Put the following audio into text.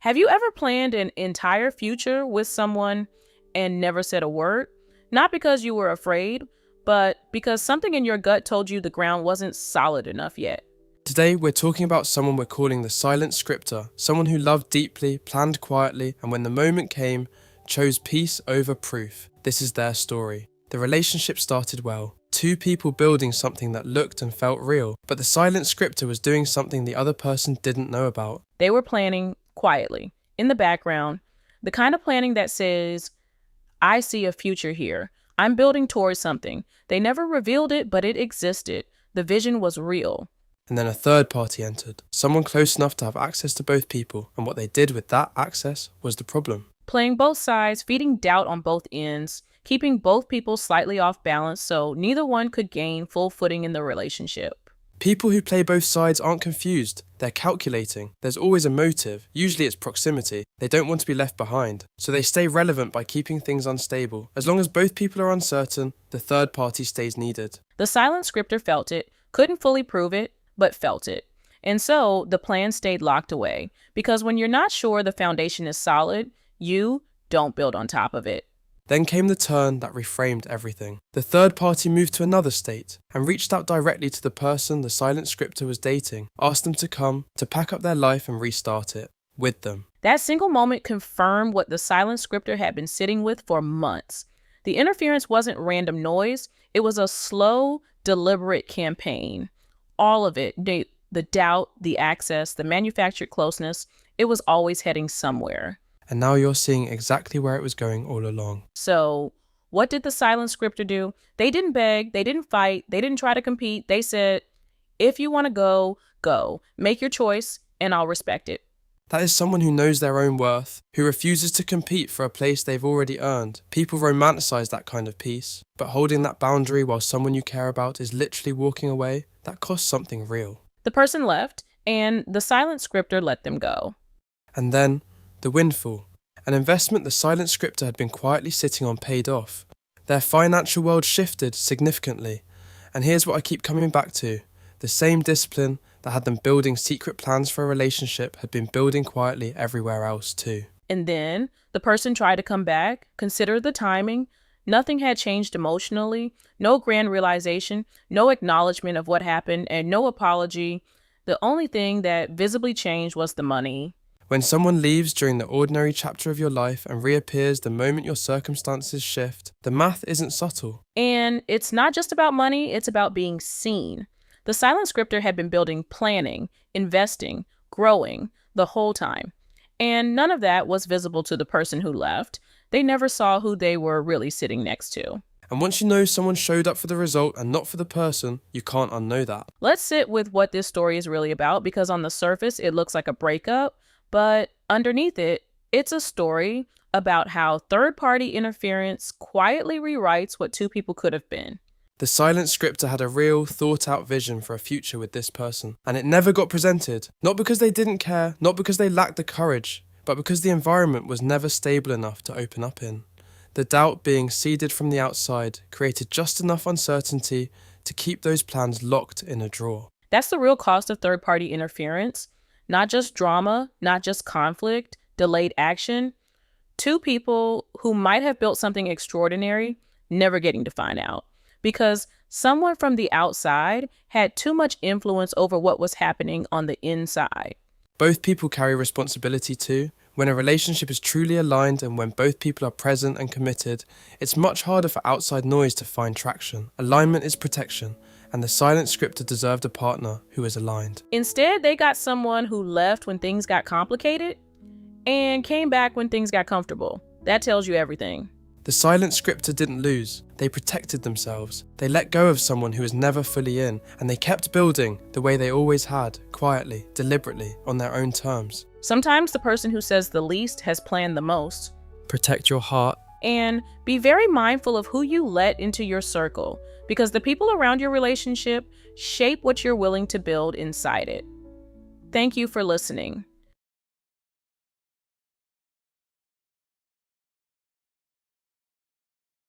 Have you ever planned an entire future with someone and never said a word? Not because you were afraid, but because something in your gut told you the ground wasn't solid enough yet. Today, we're talking about someone we're calling the silent scripter, someone who loved deeply, planned quietly, and when the moment came, chose peace over proof. This is their story. The relationship started well. Two people building something that looked and felt real, but the silent scripter was doing something the other person didn't know about. They were planning quietly, in the background, the kind of planning that says, I see a future here. I'm building towards something. They never revealed it, but it existed. The vision was real. And then a third party entered, someone close enough to have access to both people, and what they did with that access was the problem. Playing both sides, feeding doubt on both ends, keeping both people slightly off balance so neither one could gain full footing in the relationship. People who play both sides aren't confused, they're calculating. There's always a motive, usually it's proximity. They don't want to be left behind, so they stay relevant by keeping things unstable. As long as both people are uncertain, the third party stays needed. The silent scripter felt it, couldn't fully prove it, but felt it. And so the plan stayed locked away, because when you're not sure the foundation is solid, you don't build on top of it. Then came the turn that reframed everything. The third party moved to another state and reached out directly to the person the silent scripter was dating, asked them to come, to pack up their life and restart it, with them. That single moment confirmed what the silent scripter had been sitting with for months. The interference wasn't random noise, it was a slow, deliberate campaign. All of it, the doubt, the access, the manufactured closeness, it was always heading somewhere. And now you're seeing exactly where it was going all along. So what did the silent scripter do? They didn't beg, they didn't fight, they didn't try to compete. They said, if you want to go, go. Make your choice and I'll respect it. That is someone who knows their own worth, who refuses to compete for a place they've already earned. People romanticize that kind of peace, but holding that boundary while someone you care about is literally walking away, that costs something real. The person left and the silent scripter let them go. And then, the windfall. An investment the silent scripter had been quietly sitting on paid off. Their financial world shifted significantly. And here's what I keep coming back to. The same discipline that had them building secret plans for a relationship had been building quietly everywhere else too. And then the person tried to come back, consider the timing. Nothing had changed emotionally, no grand realization, no acknowledgement of what happened, and no apology. The only thing that visibly changed was the money. When someone leaves during the ordinary chapter of your life and reappears the moment your circumstances shift, the math isn't subtle. And it's not just about money, it's about being seen. The silent scripter had been building, planning, investing, growing the whole time. And none of that was visible to the person who left. They never saw who they were really sitting next to. And once you know someone showed up for the result and not for the person, you can't unknow that. Let's sit with what this story is really about, because on the surface, it looks like a breakup. But underneath it, it's a story about how third-party interference quietly rewrites what two people could have been. The silent scripter had a real, thought-out vision for a future with this person, and it never got presented. Not because they didn't care, not because they lacked the courage, but because the environment was never stable enough to open up in. The doubt being seeded from the outside created just enough uncertainty to keep those plans locked in a drawer. That's the real cost of third-party interference. Not just drama, not just conflict, delayed action. Two people who might have built something extraordinary, never getting to find out. Because someone from the outside had too much influence over what was happening on the inside. Both people carry responsibility too. When a relationship is truly aligned and when both people are present and committed, it's much harder for outside noise to find traction. Alignment is protection. And the silent scripter deserved a partner who is aligned. Instead, they got someone who left when things got complicated and came back when things got comfortable. That tells you everything. The silent scripter didn't lose. They protected themselves. They let go of someone who was never fully in, and they kept building the way they always had, quietly, deliberately, on their own terms. Sometimes the person who says the least has planned the most. Protect your heart. And be very mindful of who you let into your circle, because the people around your relationship shape what you're willing to build inside it. Thank you for listening.